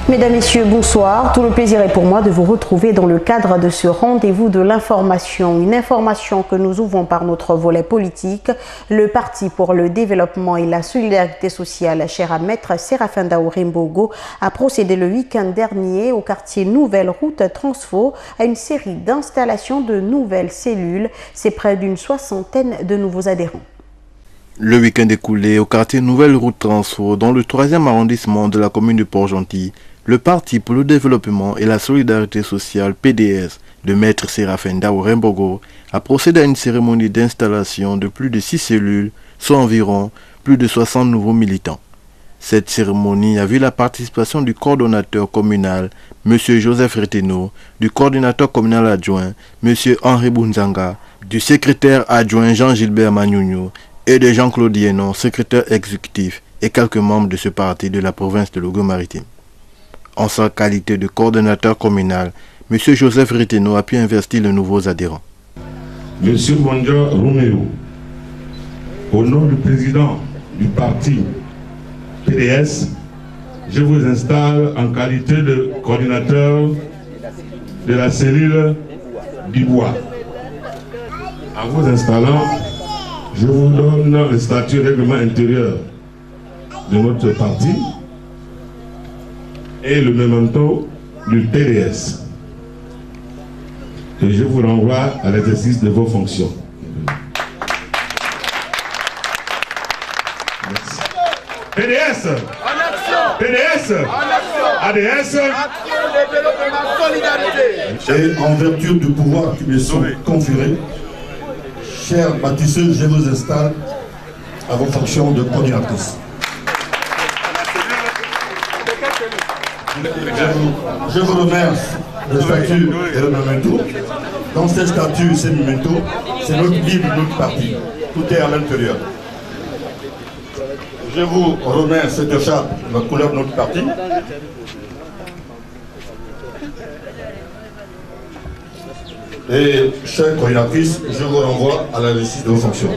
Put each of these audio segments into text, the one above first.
Mesdames, Messieurs, bonsoir. Tout le plaisir est pour moi de vous retrouver dans le cadre de ce rendez-vous de l'information. Une information que nous ouvrons par notre volet politique. Le Parti pour le développement et la solidarité sociale, cher à Maître Séraphin Daouré Mbogo, a procédé le week-end dernier au quartier Nouvelle Route Transfo à une série d'installations de nouvelles cellules. C'est près d'une soixantaine de nouveaux adhérents. Le week-end écoulé au quartier Nouvelle Route Transfo, dans le 3e arrondissement de la commune de Port-Gentil, le Parti pour le développement et la solidarité sociale PDS de Maître Séraphin Daouré Mbogo a procédé à une cérémonie d'installation de plus de 6 cellules, soit environ plus de 60 nouveaux militants. Cette cérémonie a vu la participation du coordonnateur communal, M. Joseph Reteno, du coordinateur communal adjoint, M. Henri Bunzanga, du secrétaire adjoint Jean-Gilbert Magnougnou et de Jean-Claude Yenon, secrétaire exécutif et quelques membres de ce parti de la province de Logo-Maritime. En sa qualité de coordonnateur communal, M. Joseph Reteno a pu investir les nouveaux adhérents. Monsieur Mondia Romero, au nom du président du parti PDS, je vous installe en qualité de coordinateur de la cellule du bois. En vous installant, je vous donne le statut règlement intérieur de notre parti et le memento du PDS. Et je vous renvoie à l'exercice de vos fonctions. Merci. PDS en action. PDS en action. ADS et en vertu du pouvoir qui me sont conférés, chers bâtisseurs, je vous installe à vos fonctions de coordinatrice. Je vous remercie le statut et le memento. Dans ces statuts et ces memento, c'est notre livre, notre parti. Tout est à l'intérieur. Je vous remercie cette charte, la couleur de notre parti. Et, chère coordinatrice, je vous renvoie à l'exercice de vos fonctions.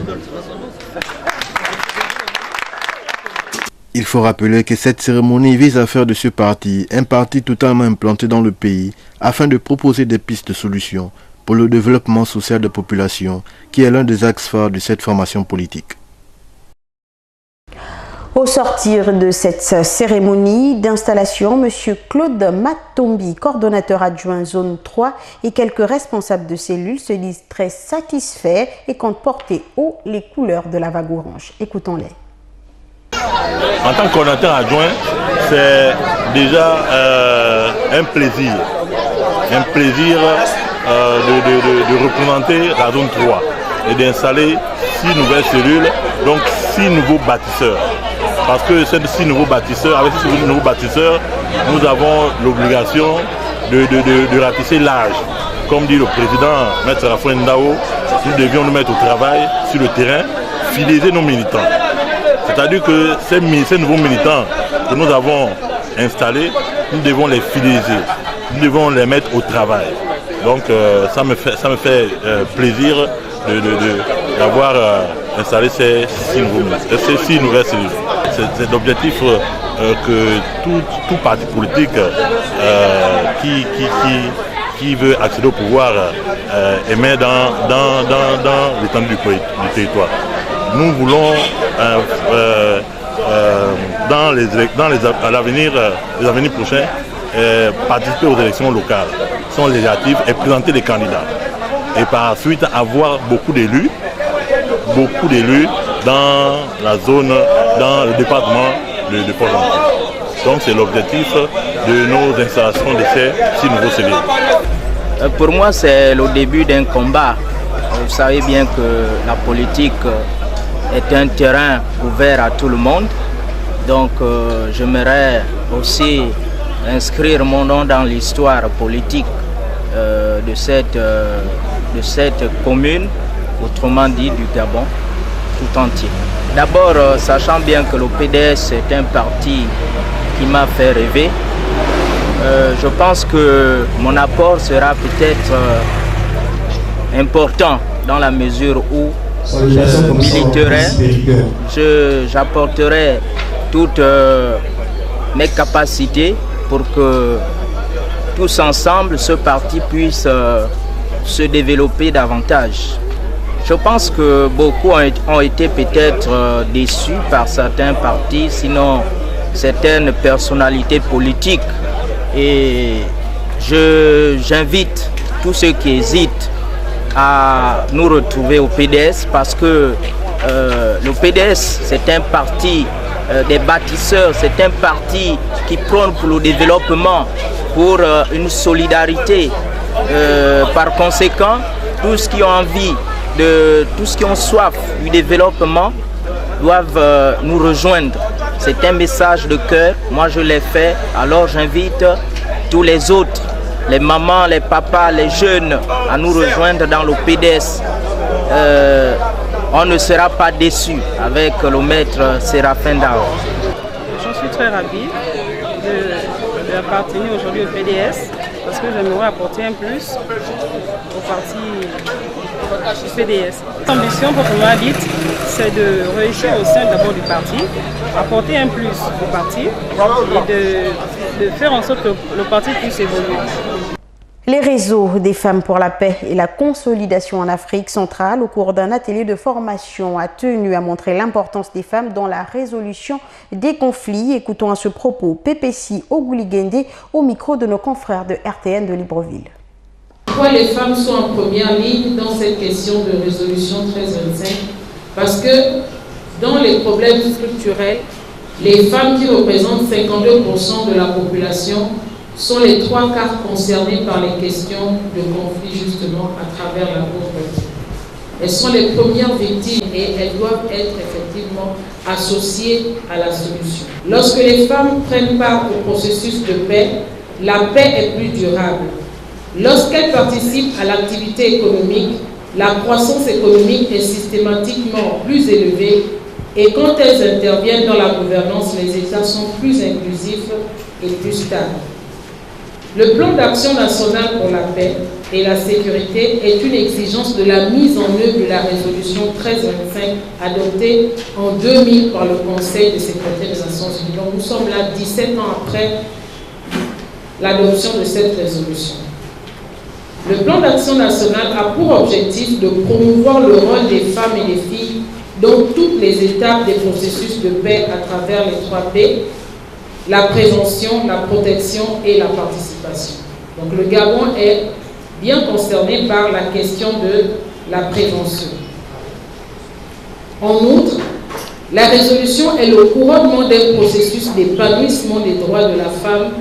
Il faut rappeler que cette cérémonie vise à faire de ce parti un parti totalement implanté dans le pays afin de proposer des pistes de solutions pour le développement social de la population qui est l'un des axes phares de cette formation politique. Au sortir de cette cérémonie d'installation, M. Claude Matombi, coordonnateur adjoint zone 3 et quelques responsables de cellules se disent très satisfaits et comptent porter haut les couleurs de la vague orange. Écoutons-les. En tant que coordonnateur adjoint, c'est déjà un plaisir de représenter la zone 3 et d'installer 6 nouvelles cellules, donc 6 nouveaux bâtisseurs. Parce que ces 6 nouveaux bâtisseurs, avec ces 6 nouveaux bâtisseurs, nous avons l'obligation de ratisser l'âge. Comme dit le président, Maître Séraphin Ndao, nous devions nous mettre au travail sur le terrain, fidéliser nos militants. C'est-à-dire que ces nouveaux militants que nous avons installés, nous devons les fidéliser, nous devons les mettre au travail. Donc ça me fait plaisir d'avoir installé ces 6 nouvelles cellules. C'est l'objectif que tout parti politique qui veut accéder au pouvoir émet dans l'étendue du territoire. Nous voulons à l'avenir prochain participer aux élections locales, sont législatives et présenter les candidats. Et par la suite avoir beaucoup d'élus dans la zone, dans le département de Port-Gentil. Donc c'est l'objectif de nos installations de ces 6 nouveaux cellules. Pour moi, c'est le début d'un combat. Vous savez bien que la politique est un terrain ouvert à tout le monde. Donc j'aimerais aussi inscrire mon nom dans l'histoire politique de cette commune, autrement dit du Gabon tout entier. D'abord, sachant bien que le PDS est un parti qui m'a fait rêver, je pense que mon apport sera peut-être important dans la mesure où je militerai, j'apporterai toutes mes capacités pour que tous ensemble, ce parti puisse se développer davantage. Je pense que beaucoup ont été peut-être déçus par certains partis, sinon certaines personnalités politiques. Et j'invite tous ceux qui hésitent à nous retrouver au PDS parce que le PDS, c'est un parti des bâtisseurs, c'est un parti qui prône pour le développement, pour une solidarité. Par conséquent, tous qui ont envie, tous qui ont soif du développement doivent nous rejoindre. C'est un message de cœur, moi je l'ai fait, alors j'invite tous les autres, les mamans, les papas, les jeunes à nous rejoindre dans le PDS. On ne sera pas déçus avec le maître Séraphin Dao. Je suis très ravie d'appartenir aujourd'hui au PDS parce que j'aimerais apporter un plus au parti du PDS. L'ambition proprement dite, c'est de réussir au sein d'abord du parti, apporter un plus au parti et de faire en sorte que le parti puisse évoluer. Les réseaux des femmes pour la paix et la consolidation en Afrique centrale, au cours d'un atelier de formation, a tenu à montrer l'importance des femmes dans la résolution des conflits. Écoutons à ce propos PPC Ogouligende au micro de nos confrères de RTN de Libreville. Pourquoi les femmes sont en première ligne dans cette question de résolution 1325? Parce que dans les problèmes structurels, les femmes qui représentent 52% de la population sont les 3/4 concernés par les questions de conflit justement à travers la pauvreté. Elles sont les premières victimes et elles doivent être effectivement associées à la solution. Lorsque les femmes prennent part au processus de paix, la paix est plus durable. Lorsqu'elles participent à l'activité économique, la croissance économique est systématiquement plus élevée et quand elles interviennent dans la gouvernance, les États sont plus inclusifs et plus stables. Le plan d'action national pour la paix et la sécurité est une exigence de la mise en œuvre de la résolution 1325 adoptée en 2000 par le Conseil de sécurité des Nations Unies. Donc nous sommes là 17 ans après l'adoption de cette résolution. Le plan d'action national a pour objectif de promouvoir le rôle des femmes et des filles dans toutes les étapes des processus de paix à travers les 3P, la prévention, la protection et la participation. Donc le Gabon est bien concerné par la question de la prévention. En outre, la résolution est le couronnement d'un processus d'épanouissement des droits de la femme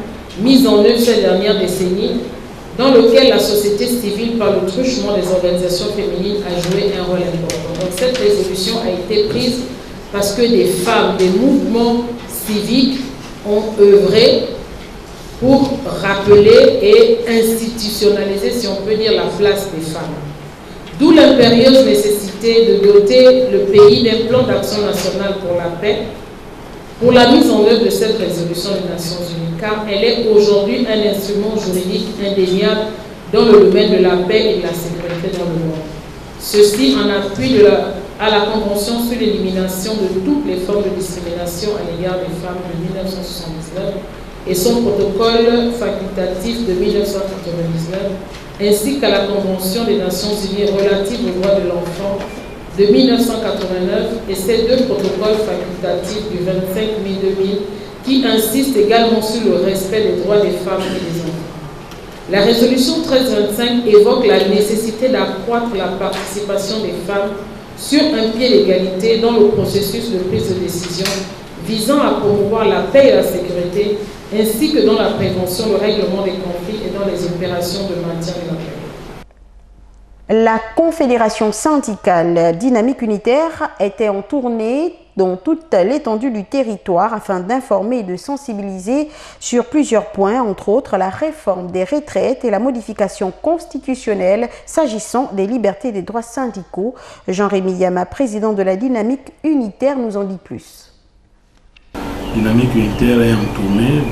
mis en œuvre ces dernières décennies, dans lequel la société civile, par le truchement des organisations féminines, a joué un rôle important. Donc cette résolution a été prise parce que des femmes, des mouvements civiques ont œuvré pour rappeler et institutionnaliser, si on peut dire, la place des femmes. D'où l'impérieuse nécessité de doter le pays d'un plan d'action national pour la paix, pour la mise en œuvre de cette résolution des Nations Unies, car elle est aujourd'hui un instrument juridique indéniable dans le domaine de la paix et de la sécurité dans le monde. Ceci en appui à la Convention sur l'élimination de toutes les formes de discrimination à l'égard des femmes de 1979 et son protocole facultatif de 1999, ainsi qu'à la Convention des Nations Unies relative aux droits de l'enfant de 1989 et ces deux protocoles facultatifs du 25 mai 2000 qui insistent également sur le respect des droits des femmes et des enfants. La résolution 1325 évoque la nécessité d'accroître la participation des femmes sur un pied d'égalité dans le processus de prise de décision visant à promouvoir la paix et la sécurité, ainsi que dans la prévention, le règlement des conflits et dans les opérations de maintien de la paix. La Confédération syndicale Dynamique Unitaire était en tournée dans toute l'étendue du territoire afin d'informer et de sensibiliser sur plusieurs points, entre autres la réforme des retraites et la modification constitutionnelle s'agissant des libertés et des droits syndicaux. Jean-Rémy Yama, président de la Dynamique Unitaire, nous en dit plus. Dynamique Unitaire est en tournée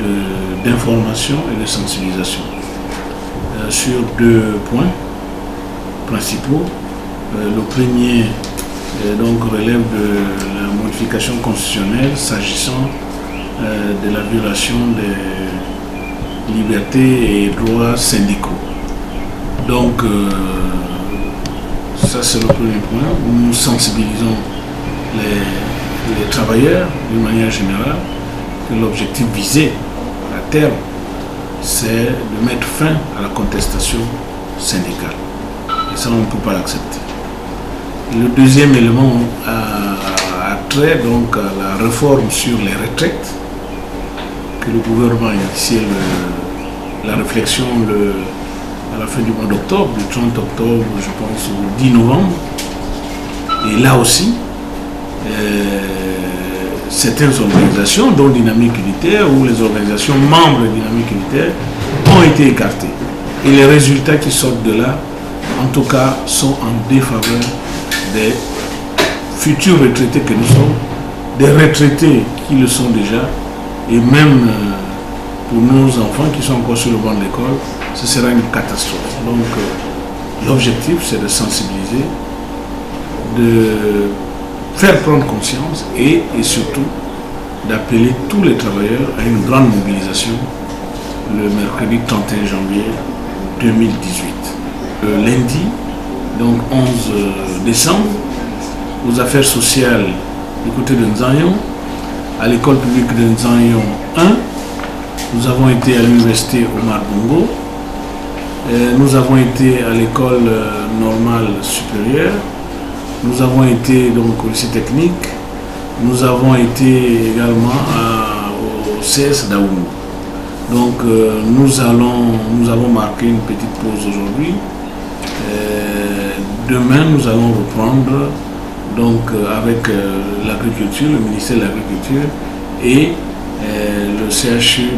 d'information et de sensibilisation sur deux points principaux. Le premier donc relève de la modification constitutionnelle s'agissant de la violation libertés et droits syndicaux. Donc, ça c'est le premier point. Nous sensibilisons les travailleurs d'une manière générale que l'objectif visé à terme, c'est de mettre fin à la contestation syndicale. Et ça, on ne peut pas l'accepter. Le deuxième élément a trait donc à la réforme sur les retraites, que le gouvernement a initié la réflexion à la fin du mois d'octobre, du 30 octobre, je pense, au 10 novembre. Et là aussi, certaines organisations, dont Dynamique Unitaire ou les organisations membres de Dynamique Unitaire, ont été écartées. Et les résultats qui sortent de là, en tout cas, sont en défaveur des futurs retraités que nous sommes, des retraités qui le sont déjà, et même pour nos enfants qui sont encore sur le banc de l'école, ce sera une catastrophe. Donc l'objectif, c'est de sensibiliser, de faire prendre conscience et surtout d'appeler tous les travailleurs à une grande mobilisation le mercredi 31 janvier 2018. Lundi, donc 11 décembre, aux affaires sociales du côté de Nzanyon, à l'école publique de Nzanyon 1, nous avons été à l'université Omar Bongo, nous avons été à l'école normale supérieure, nous avons été donc au lycée technique, nous avons été également au CS d'Aoumou. Donc nous avons marqué une petite pause aujourd'hui. Demain, nous allons reprendre donc avec l'agriculture, le ministère de l'Agriculture et le CHU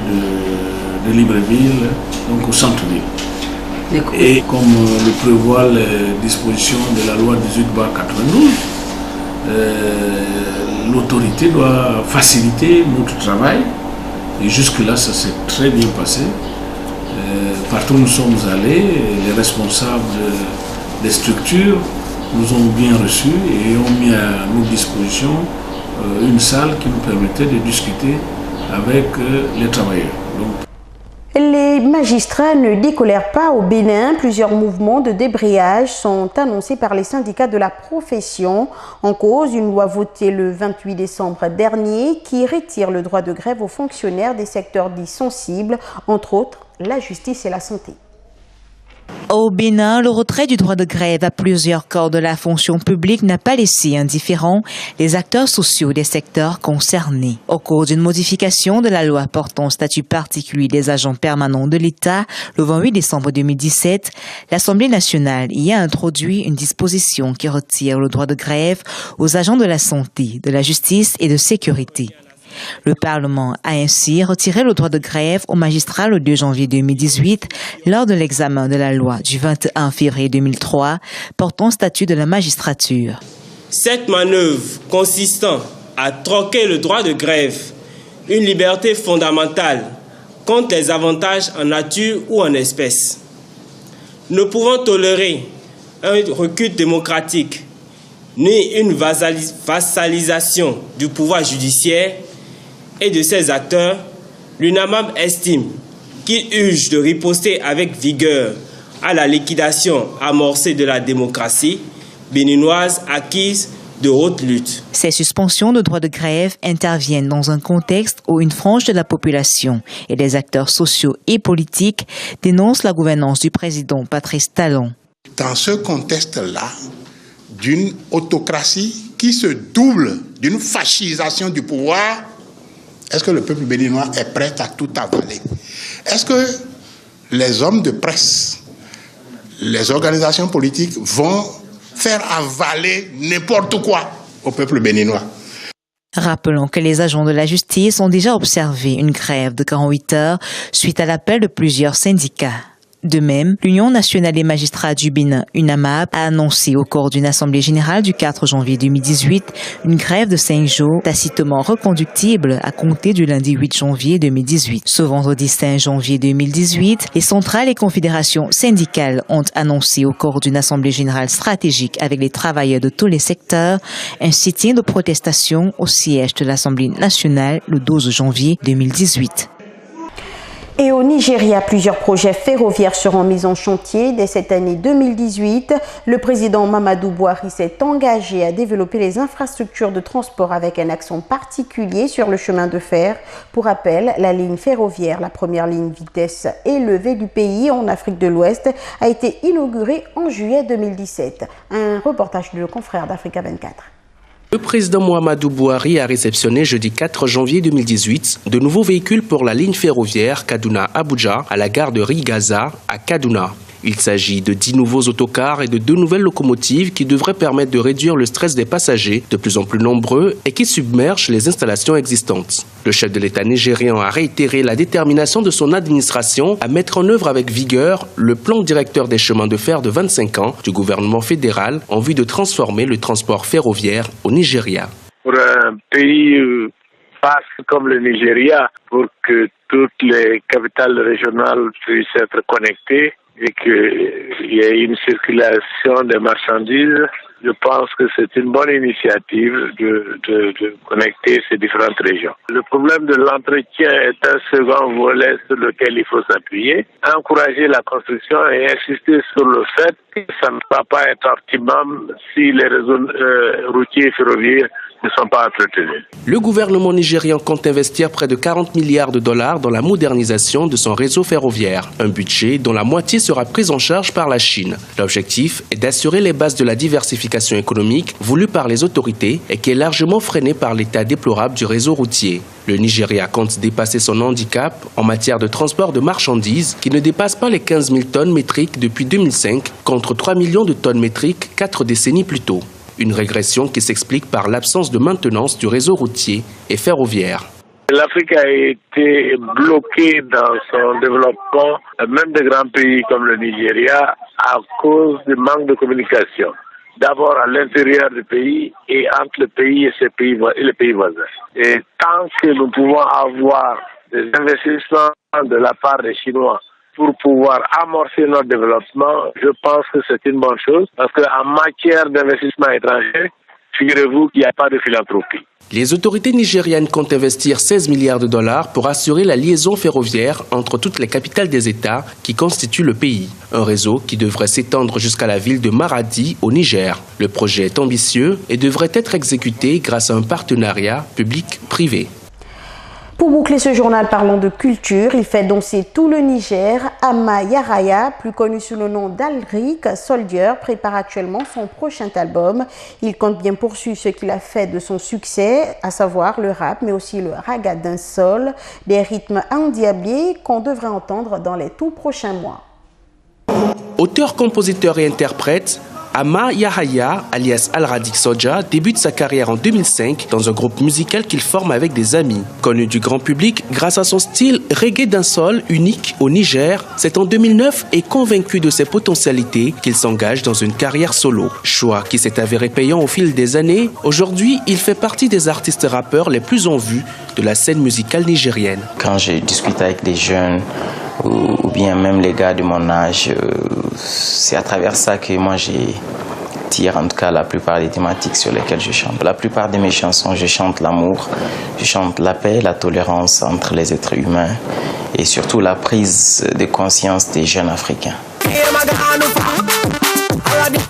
de Libreville, donc au centre-ville. Et comme le prévoit les dispositions de la loi 18/92, l'autorité doit faciliter notre travail. Et jusque-là, ça s'est très bien passé. Partout où nous sommes allés, les responsables des structures nous ont bien reçus et ont mis à nos dispositions une salle qui nous permettait de discuter avec les travailleurs. Les magistrats ne décolèrent pas au Bénin. Plusieurs mouvements de débrayage sont annoncés par les syndicats de la profession. En cause, une loi votée le 28 décembre dernier qui retire le droit de grève aux fonctionnaires des secteurs dits sensibles, entre autres la justice et la santé. Au Bénin, le retrait du droit de grève à plusieurs corps de la fonction publique n'a pas laissé indifférents les acteurs sociaux des secteurs concernés. Au cours d'une modification de la loi portant statut particulier des agents permanents de l'État, le 28 décembre 2017, l'Assemblée nationale y a introduit une disposition qui retire le droit de grève aux agents de la santé, de la justice et de sécurité. Le Parlement a ainsi retiré le droit de grève aux magistrats le 2 janvier 2018 lors de l'examen de la loi du 21 février 2003 portant statut de la magistrature. Cette manœuvre consistant à troquer le droit de grève, une liberté fondamentale, contre les avantages en nature ou en espèces. Ne pouvant tolérer un recul démocratique ni une vassalisation du pouvoir judiciaire et de ses acteurs, l'UNAMAB estime qu'il urge de riposter avec vigueur à la liquidation amorcée de la démocratie béninoise acquise de haute lutte. Ces suspensions de droit de grève interviennent dans un contexte où une frange de la population et des acteurs sociaux et politiques dénoncent la gouvernance du président Patrice Talon. Dans ce contexte-là, d'une autocratie qui se double d'une fascisation du pouvoir, est-ce que le peuple béninois est prêt à tout avaler? Est-ce que les hommes de presse, les organisations politiques vont faire avaler n'importe quoi au peuple béninois? Rappelons que les agents de la justice ont déjà observé une grève de 48 heures suite à l'appel de plusieurs syndicats. De même, l'Union nationale des magistrats du Bénin, UNAMAB, a annoncé au cours d'une assemblée générale du 4 janvier 2018 une grève de 5 jours tacitement reconductible à compter du lundi 8 janvier 2018. Ce vendredi 5 janvier 2018, les centrales et confédérations syndicales ont annoncé au cours d'une assemblée générale stratégique avec les travailleurs de tous les secteurs un sit-in de protestation au siège de l'Assemblée nationale le 12 janvier 2018. Et au Nigeria, plusieurs projets ferroviaires seront mis en chantier dès cette année 2018. Le président Mamadou Buhari s'est engagé à développer les infrastructures de transport avec un accent particulier sur le chemin de fer. Pour rappel, la ligne ferroviaire, la première ligne vitesse élevée du pays en Afrique de l'Ouest, a été inaugurée en juillet 2017. Un reportage de nos confrères d'Africa 24. Le président Mamadou Buhari a réceptionné jeudi 4 janvier 2018 de nouveaux véhicules pour la ligne ferroviaire Kaduna-Abuja à la gare de Rigaza à Kaduna. Il s'agit de 10 nouveaux autocars et de 2 nouvelles locomotives qui devraient permettre de réduire le stress des passagers, de plus en plus nombreux, et qui submergent les installations existantes. Le chef de l'État nigérian a réitéré la détermination de son administration à mettre en œuvre avec vigueur le plan directeur des chemins de fer de 25 ans du gouvernement fédéral en vue de transformer le transport ferroviaire au Nigeria. Pour un pays vaste comme le Nigeria, pour que toutes les capitales régionales puissent être connectées, et qu'il y ait une circulation des marchandises, je pense que c'est une bonne initiative de connecter ces différentes régions. Le problème de l'entretien est un second volet sur lequel il faut s'appuyer, encourager la construction et insister sur le fait que ça ne va pas être optimum si les réseaux routiers et ferroviaires ne sont pas entretenus. Le gouvernement nigérian compte investir près de 40 milliards de dollars dans la modernisation de son réseau ferroviaire, un budget dont la moitié sera prise en charge par la Chine. L'objectif est d'assurer les bases de la diversification économique voulue par les autorités et qui est largement freinée par l'état déplorable du réseau routier. Le Nigeria compte dépasser son handicap en matière de transport de marchandises qui ne dépasse pas les 15 000 tonnes métriques depuis 2005 contre 3 millions de tonnes métriques 4 décennies plus tôt. Une régression qui s'explique par l'absence de maintenance du réseau routier et ferroviaire. L'Afrique a été bloquée dans son développement, même des grands pays comme le Nigeria, à cause du manque de communication. D'abord à l'intérieur du pays et entre le pays et les pays voisins. Et tant que nous pouvons avoir des investissements de la part des Chinois pour pouvoir amorcer notre développement, je pense que c'est une bonne chose, parce qu'en matière d'investissement étranger, figurez-vous qu'il n'y a pas de philanthropie. Les autorités nigériennes comptent investir 16 milliards de dollars pour assurer la liaison ferroviaire entre toutes les capitales des États qui constituent le pays. Un réseau qui devrait s'étendre jusqu'à la ville de Maradi au Niger. Le projet est ambitieux et devrait être exécuté grâce à un partenariat public-privé. Pour boucler ce journal parlant de culture, il fait danser tout le Niger. Ama Yaraya, plus connu sous le nom d'Alric Soldier, prépare actuellement son prochain album. Il compte bien poursuivre ce qu'il a fait de son succès, à savoir le rap, mais aussi le raga dancehall, des rythmes endiablés qu'on devrait entendre dans les tout prochains mois. Auteur, compositeur et interprète, Ama Yahaya, alias Alradik Soja, débute sa carrière en 2005 dans un groupe musical qu'il forme avec des amis. Connu du grand public grâce à son style reggae dancehall unique au Niger, c'est en 2009 et convaincu de ses potentialités qu'il s'engage dans une carrière solo. Choix qui s'est avéré payant au fil des années, aujourd'hui il fait partie des artistes rappeurs les plus en vue de la scène musicale nigérienne. Quand je discute avec des jeunes, ou bien même les gars de mon âge, c'est à travers ça que moi j'ai tiré en tout cas la plupart des thématiques sur lesquelles je chante. La plupart de mes chansons, je chante l'amour, je chante la paix, la tolérance entre les êtres humains et surtout la prise de conscience des jeunes africains.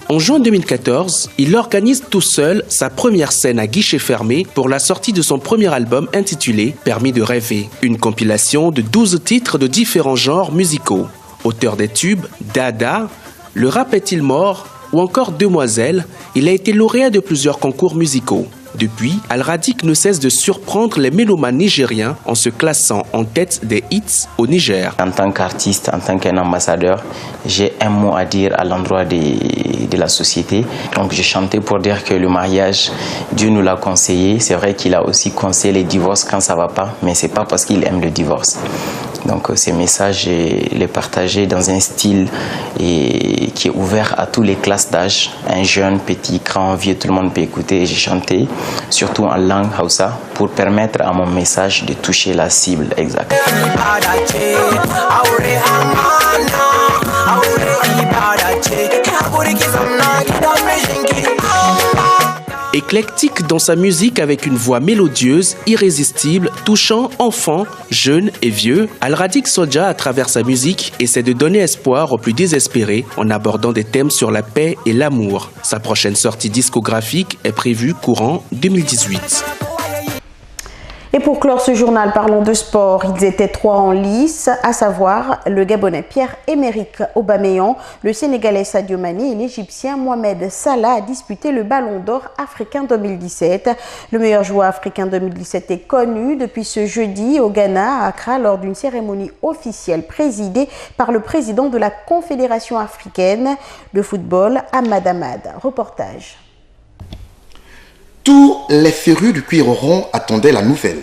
En juin 2014, il organise tout seul sa première scène à guichet fermé pour la sortie de son premier album intitulé « Permis de rêver », une compilation de 12 titres de différents genres musicaux. Auteur des tubes « Dada »,« Le rap est-il mort » ou encore « Demoiselle », il a été lauréat de plusieurs concours musicaux. Depuis, Alradik ne cesse de surprendre les mélomanes nigériens en se classant en tête des hits au Niger. En tant qu'artiste, en tant qu'un ambassadeur, j'ai un mot à dire à l'endroit de la société. Donc j'ai chanté pour dire que le mariage, Dieu nous l'a conseillé. C'est vrai qu'il a aussi conseillé les divorces quand ça ne va pas, mais ce n'est pas parce qu'il aime le divorce. Donc ces messages, je les partageais dans un style qui est ouvert à toutes les classes d'âge. Un jeune, petit, grand, vieux, tout le monde peut écouter. Et j'ai chanté, surtout en langue Hausa, pour permettre à mon message de toucher la cible exacte. Et Éclectique dans sa musique avec une voix mélodieuse, irrésistible, touchant enfants, jeunes et vieux, Al-Radic Soja, à travers sa musique, essaie de donner espoir aux plus désespérés en abordant des thèmes sur la paix et l'amour. Sa prochaine sortie discographique est prévue courant 2018. Et pour clore ce journal, parlons de sport. Ils étaient 3 en lice, à savoir le Gabonais Pierre-Emerick Aubameyang, le Sénégalais Sadio Mané et l'Égyptien Mohamed Salah a disputé le Ballon d'Or africain 2017. Le meilleur joueur africain 2017 est connu depuis ce jeudi au Ghana, à Accra, lors d'une cérémonie officielle présidée par le président de la Confédération africaine de football, Ahmad Ahmad. Reportage. Tous les férus du cuir rond attendaient la nouvelle.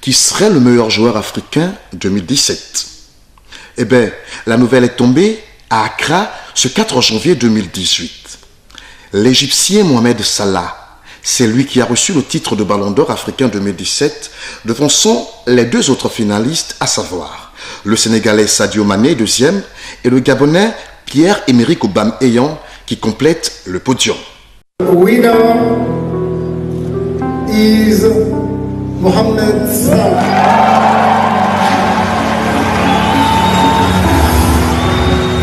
Qui serait le meilleur joueur africain 2017? Eh bien, la nouvelle est tombée à Accra ce 4 janvier 2018. L'Égyptien Mohamed Salah, c'est lui qui a reçu le titre de Ballon d'Or africain 2017, devançant les 2 autres finalistes, à savoir le Sénégalais Sadio Mané, 2e, et le Gabonais Pierre-Emerick Aubameyang, qui complète le podium. Is Mohamed Salah.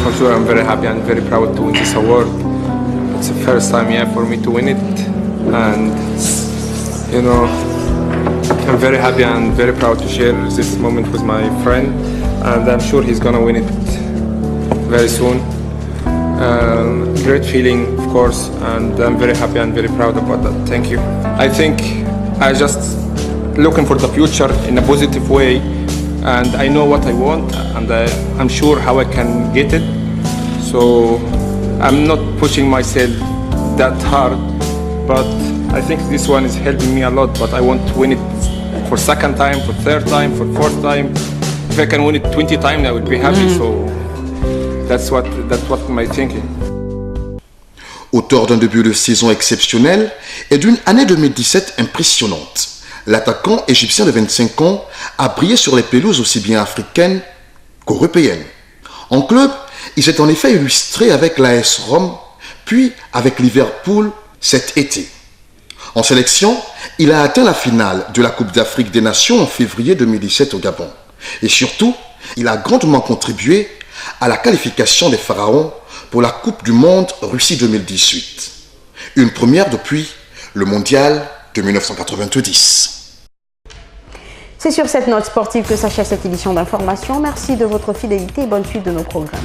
For sure, I'm very happy and very proud to win this award. It's the first time for me to win it, and you know, I'm very happy and very proud to share this moment with my friend, and I'm sure he's gonna win it very soon. Great feeling, of course, and I'm very happy and very proud about that. Thank you. I think I just looking for the future in a positive way, and I know what I want, and I'm sure how I can get it. So I'm not pushing myself that hard, but I think this one is helping me a lot. But I want to win it for second time, for third time, for fourth time. If I can win it 20 times, I would be happy. So that's what my thinking. Auteur d'un début de saison exceptionnel et d'une année 2017 impressionnante, l'attaquant égyptien de 25 ans a brillé sur les pelouses aussi bien africaines qu'européennes. En club, il s'est en effet illustré avec l'AS Rome, puis avec Liverpool cet été. En sélection, il a atteint la finale de la Coupe d'Afrique des Nations en février 2017 au Gabon. Et surtout, il a grandement contribué à la qualification des Pharaons pour la Coupe du Monde Russie 2018. Une première depuis le Mondial de 1990. C'est sur cette note sportive que s'achève cette édition d'information. Merci de votre fidélité et bonne suite de nos programmes.